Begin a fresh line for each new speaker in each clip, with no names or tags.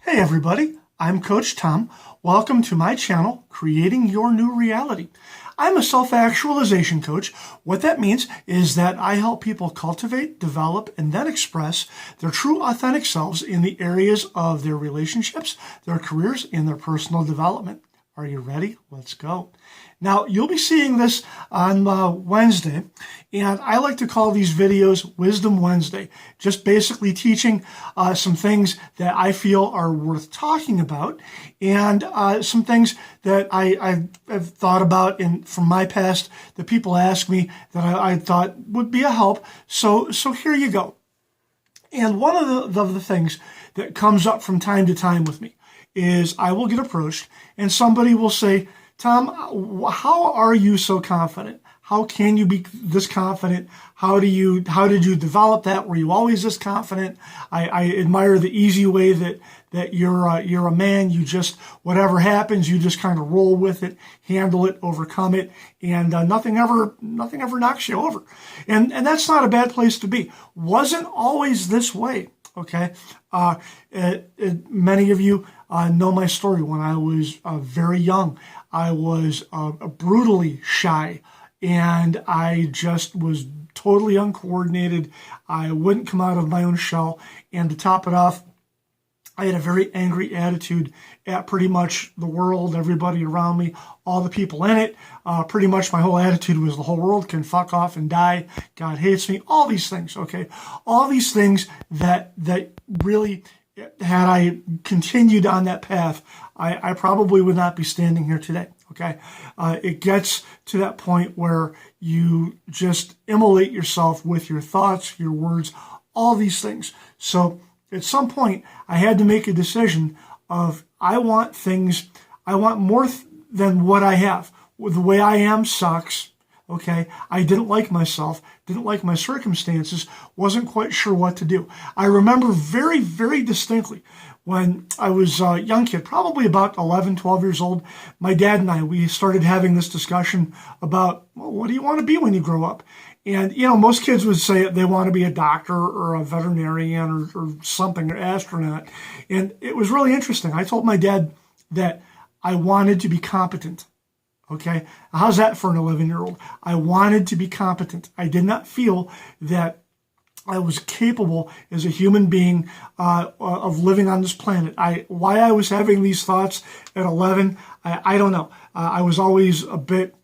Hey everybody, I'm Coach Tom. Welcome to my channel, Creating Your New Reality. I'm a self-actualization coach. What that means is that I help people cultivate, develop, and then express their true authentic selves in the areas of their relationships, their careers, and their personal development. Are you ready? Let's go. Now, you'll be seeing this on Wednesday, and I like to call these videos Wisdom Wednesday, just basically teaching some things that I feel are worth talking about, and some things that I have thought about from my past that people ask me that I thought would be a help. So here you go. And one of the things that comes up from time to time with me is I will get approached and somebody will say, Tom, how are you so confident? How can you be this confident? How did you develop that? Were you always this confident? I admire the easy way that you're a man. You just, whatever happens, you just kind of roll with it, handle it, overcome it, and nothing ever knocks you over. And that's not a bad place to be. Wasn't always this way. Okay. Many of you know my story. When I was very young, I was brutally shy, and I just was totally uncoordinated. I wouldn't come out of my own shell. And to top it off, I had a very angry attitude at pretty much the world, everybody around me, all the people in it. Pretty much my whole attitude was the whole world can fuck off and die. God hates me. All these things, okay? All these things that really, had I continued on that path, I probably would not be standing here today, okay? It gets to that point where you just immolate yourself with your thoughts, your words, all these things. So at some point, I had to make a decision of I want more than what I have. The way I am sucks, okay? I didn't like myself, didn't like my circumstances, wasn't quite sure what to do. I remember very, very distinctly when I was a young kid, probably about 11, 12 years old, my dad and we started having this discussion about, well, what do you want to be when you grow up? And, most kids would say they want to be a doctor or a veterinarian or something, or astronaut. And it was really interesting. I told my dad that I wanted to be competent. Okay. How's that for an 11-year-old? I wanted to be competent. I did not feel that I was capable as a human being of living on this planet. Why I was having these thoughts at 11, I don't know. I was always a bit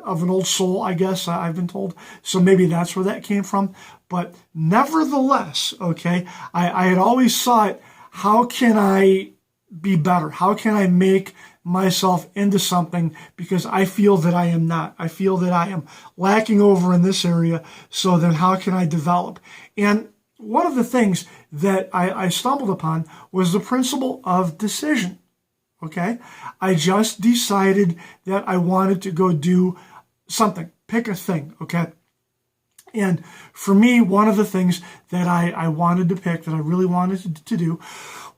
of an old soul, I guess, I've been told. So maybe that's where that came from. But nevertheless, okay, I had always thought, how can I be better? How can I make myself into something, because I feel that I am not. I feel that I am lacking over in this area. So then how can I develop? And one of the things that I stumbled upon was the principle of decision. Okay. I just decided that I wanted to go do something, pick a thing. Okay. And for me, one of the things that I wanted to pick, that I really wanted to do,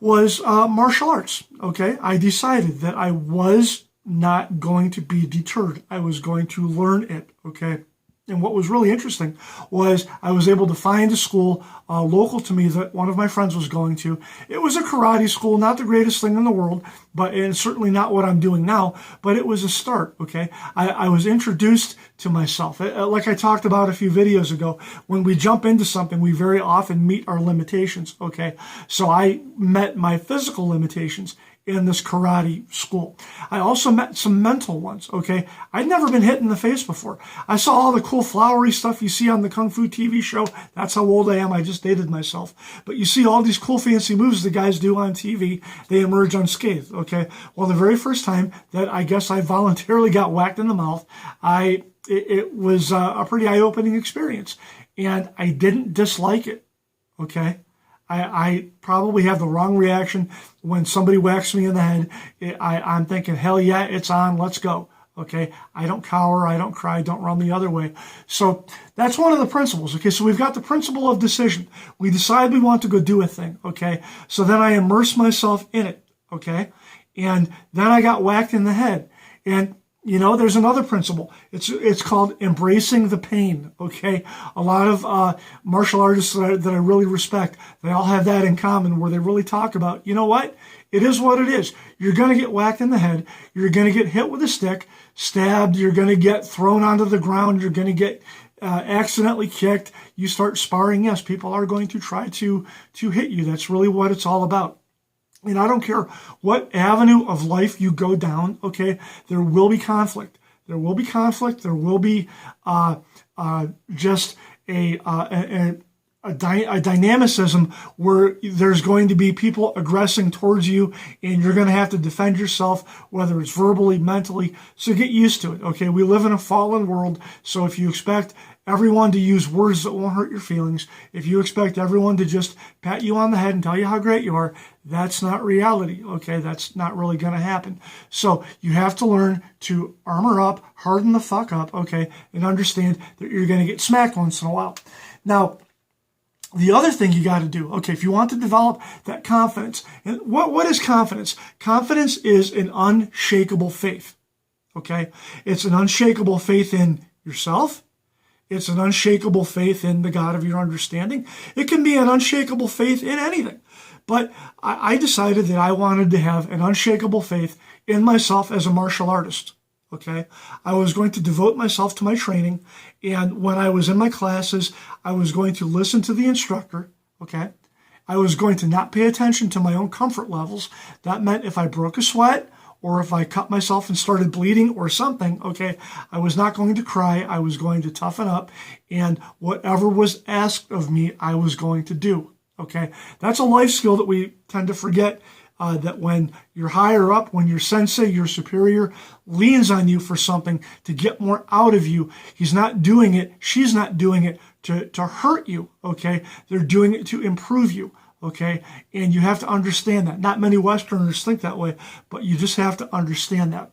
was martial arts. Okay. I decided that I was not going to be deterred. I was going to learn it. Okay. And what was really interesting was I was able to find a school local to me that one of my friends was going to. It was a karate school, not the greatest thing in the world, and certainly not what I'm doing now, but it was a start, okay? I was introduced to myself. Like I talked about a few videos ago, when we jump into something, we very often meet our limitations, okay? So I met my physical limitations in this karate school. I also met some mental ones, okay? I'd never been hit in the face before. I saw all the cool flowery stuff you see on the Kung Fu TV show. That's how old I am. I just dated myself. But you see all these cool fancy moves the guys do on TV. They emerge unscathed, okay? Well, the very first time that I guess I voluntarily got whacked in the mouth, it was a pretty eye-opening experience. And I didn't dislike it, okay? I probably have the wrong reaction when somebody whacks me in the head. I'm thinking, hell yeah, it's on, let's go. Okay, I don't cower, I don't cry, don't run the other way. So that's one of the principles. Okay, so we've got the principle of decision. We decide we want to go do a thing. Okay, so then I immerse myself in it. Okay, and then I got whacked in the head. And There's another principle. It's called embracing the pain. Okay, a lot of martial artists that I really respect, they all have that in common, where they really talk about, you know what? It is what it is. You're going to get whacked in the head. You're going to get hit with a stick, stabbed. You're going to get thrown onto the ground. You're going to get accidentally kicked. You start sparring. Yes, people are going to try to hit you. That's really what it's all about. And I don't care what avenue of life you go down, okay, there will be conflict. There will be conflict. There will be just a dynamicism where there's going to be people aggressing towards you, and you're going to have to defend yourself, whether it's verbally, mentally. So get used to it, okay? We live in a fallen world, so if you expect everyone to use words that won't hurt your feelings, if you expect everyone to just pat you on the head and tell you how great you are, that's not reality, okay? That's not really going to happen. So you have to learn to armor up, harden the fuck up, okay, and understand that you're going to get smacked once in a while. Now, the other thing you got to do, okay, if you want to develop that confidence, and what is confidence? Confidence is an unshakable faith, okay? It's an unshakable faith in yourself. It's an unshakable faith in the God of your understanding. It can be an unshakable faith in anything. But I decided that I wanted to have an unshakable faith in myself as a martial artist. Okay, I was going to devote myself to my training, and when I was in my classes, I was going to listen to the instructor. Okay, I was going to not pay attention to my own comfort levels. That meant if I broke a sweat or if I cut myself and started bleeding or something, okay, I was not going to cry. I was going to toughen up, and whatever was asked of me, I was going to do. Okay, that's a life skill that we tend to forget. That when you're higher up, when your sensei, your superior, leans on you for something to get more out of you, he's not doing it, she's not doing it to hurt you, okay? They're doing it to improve you, okay? And you have to understand that. Not many Westerners think that way, but you just have to understand that.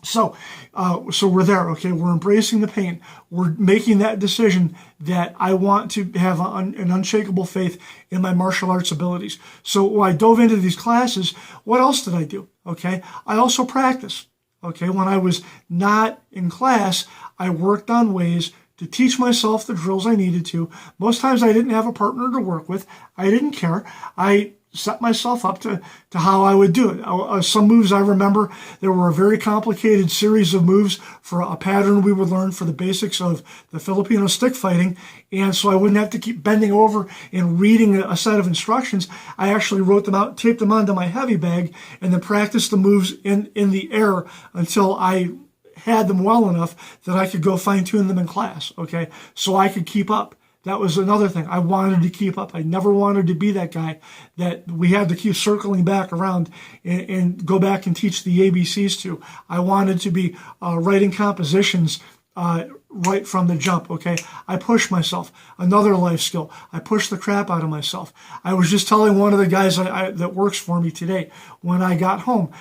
So we're there, okay? We're embracing the pain. We're making that decision that I want to have an unshakable faith in my martial arts abilities. So when I dove into these classes, what else did I do? Okay, I also practiced. Okay, when I was not in class, I worked on ways to teach myself the drills I needed to. Most times I didn't have a partner to work with. I didn't care. I set myself up to how I would do it. Some moves I remember, there were a very complicated series of moves for a pattern we would learn for the basics of the Filipino stick fighting. And so I wouldn't have to keep bending over and reading a set of instructions. I actually wrote them out, taped them onto my heavy bag, and then practiced the moves in the air until I had them well enough that I could go fine tune them in class. Okay. So I could keep up. That was another thing. I wanted to keep up. I never wanted to be that guy that we had to keep circling back around and go back and teach the ABCs to. I wanted to be writing compositions right from the jump, okay? I pushed myself. Another life skill. I pushed the crap out of myself. I was just telling one of the guys that works for me today, when I got home,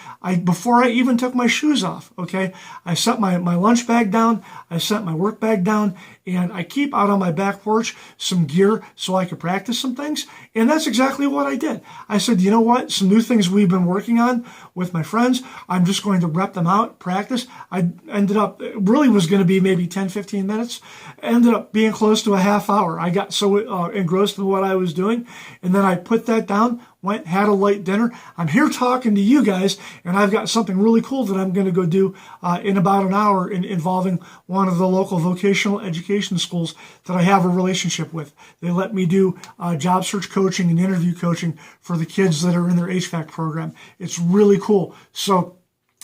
before I even took my shoes off, okay, I set my lunch bag down, I set my work bag down, and I keep out on my back porch some gear so I could practice some things. And that's exactly what I did. I said, you know what? Some new things we've been working on with my friends, I'm just going to rep them out, practice. I ended up, it really was going to be maybe 10, 15 minutes. Ended up being close to a half hour. I got so engrossed in what I was doing. And then I put that down, went, had a light dinner. I'm here talking to you guys, and I've got something really cool that I'm going to go do in about an hour involving one of the local vocational education schools that I have a relationship with. They let me do job search coaching and interview coaching for the kids that are in their HVAC program. It's really cool. So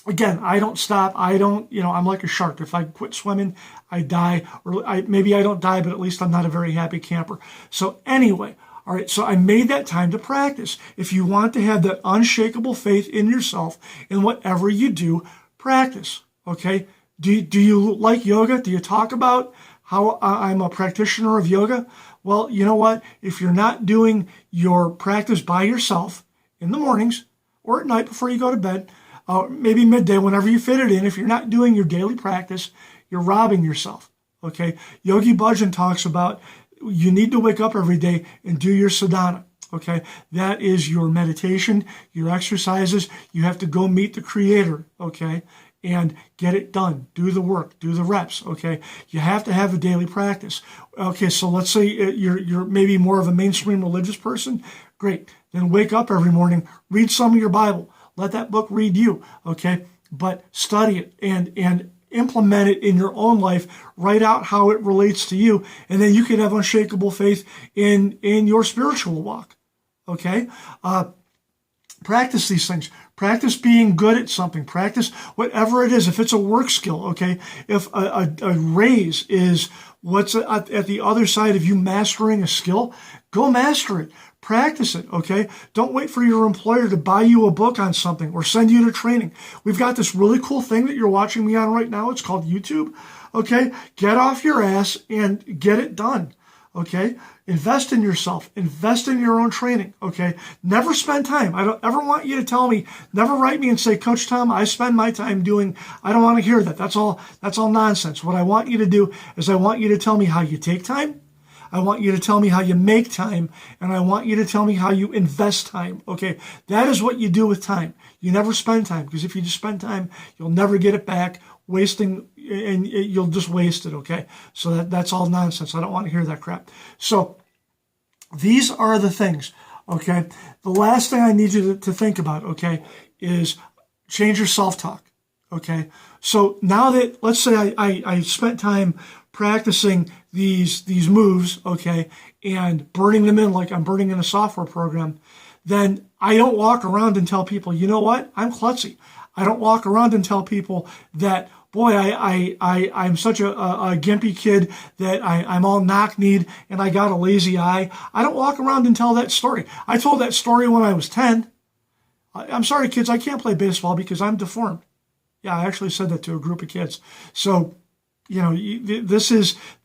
again, I don't stop. I don't, I'm like a shark. If I quit swimming, I die. Or maybe I don't die, but at least I'm not a very happy camper. So anyway, all right, so I made that time to practice. If you want to have that unshakable faith in yourself, in whatever you do, practice, okay? Do you like yoga? Do you talk about how I'm a practitioner of yoga? Well, you know what? If you're not doing your practice by yourself in the mornings or at night before you go to bed, maybe midday, whenever you fit it in, if you're not doing your daily practice, you're robbing yourself, okay? Yogi Bhajan talks about you need to wake up every day and do your sadhana, okay? That is your meditation, your exercises. You have to go meet the Creator, okay? and get it done. Do the work, do the reps, okay? You have to have a daily practice. Okay, so let's say you're maybe more of a mainstream religious person. Great. Then wake up every morning, read some of your Bible. Let that book read you, okay? But study it and implement it in your own life. Write out how it relates to you, and then you can have unshakable faith in your spiritual walk, okay? Practice these things. Practice being good at something. Practice whatever it is. If it's a work skill, okay? If a raise is what's at the other side of you mastering a skill, go master it. Practice it, okay? Don't wait for your employer to buy you a book on something or send you to training. We've got this really cool thing that you're watching me on right now. It's called YouTube, okay? Get off your ass and get it done, okay? Invest in yourself. Invest in your own training, okay? Never spend time. I don't ever want you to tell me, never write me and say, Coach Tom, I spend my time doing, I don't want to hear that. That's all nonsense. What I want you to do is I want you to tell me how you take time. I want you to tell me how you make time, and I want you to tell me how you invest time, okay? That is what you do with time. You never spend time, because if you just spend time, you'll never get it back, wasting, and you'll just waste it, okay? So that's all nonsense. I don't want to hear that crap. So these are the things, okay? The last thing I need you to think about, okay, is change your self-talk, okay? So now that, let's say I spent time practicing these moves, okay, and burning them in like I'm burning in a software program, then I don't walk around and tell people, you know what, I'm klutzy. I don't walk around and tell people that, boy, I'm such a gimpy kid that I'm all knock-kneed and I got a lazy eye. I don't walk around and tell that story. I told that story when I was 10. I'm sorry, kids, I can't play baseball because I'm deformed. Yeah, I actually said that to a group of kids. So, you know,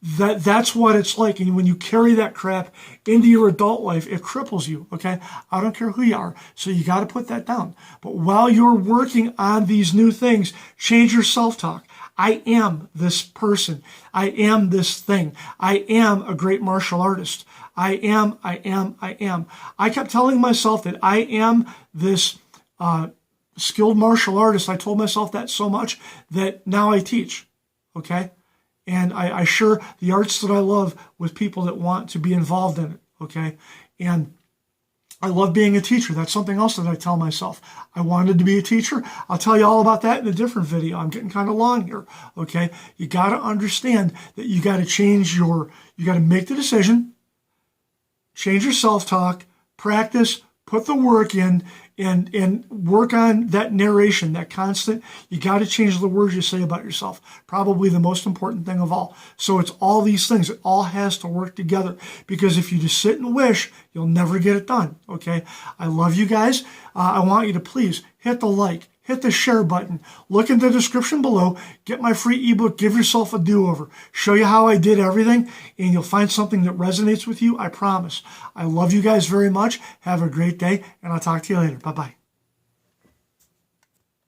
that's what it's like. And when you carry that crap into your adult life, it cripples you, okay? I don't care who you are. So you got to put that down. But while you're working on these new things, change your self-talk. I am this person. I am this thing. I am a great martial artist. I am. I kept telling myself that I am this skilled martial artist. I told myself that so much that now I teach. Okay? And I share the arts that I love with people that want to be involved in it. Okay? And I love being a teacher. That's something else that I tell myself. I wanted to be a teacher. I'll tell you all about that in a different video. I'm getting kind of long here. Okay? You got to understand that you got to you got to make the decision, change your self-talk, practice, put the work in, and work on that narration, that constant. You got to change the words you say about yourself. Probably the most important thing of all. So it's all these things. It all has to work together, because if you just sit and wish, you'll never get it done. Okay? I love you guys. I want you to please hit the like, hit the share button. Look in the description below. Get my free ebook, Give Yourself a Do-Over. Show you how I did everything, and you'll find something that resonates with you, I promise. I love you guys very much. Have a great day, and I'll talk to you later. Bye-bye.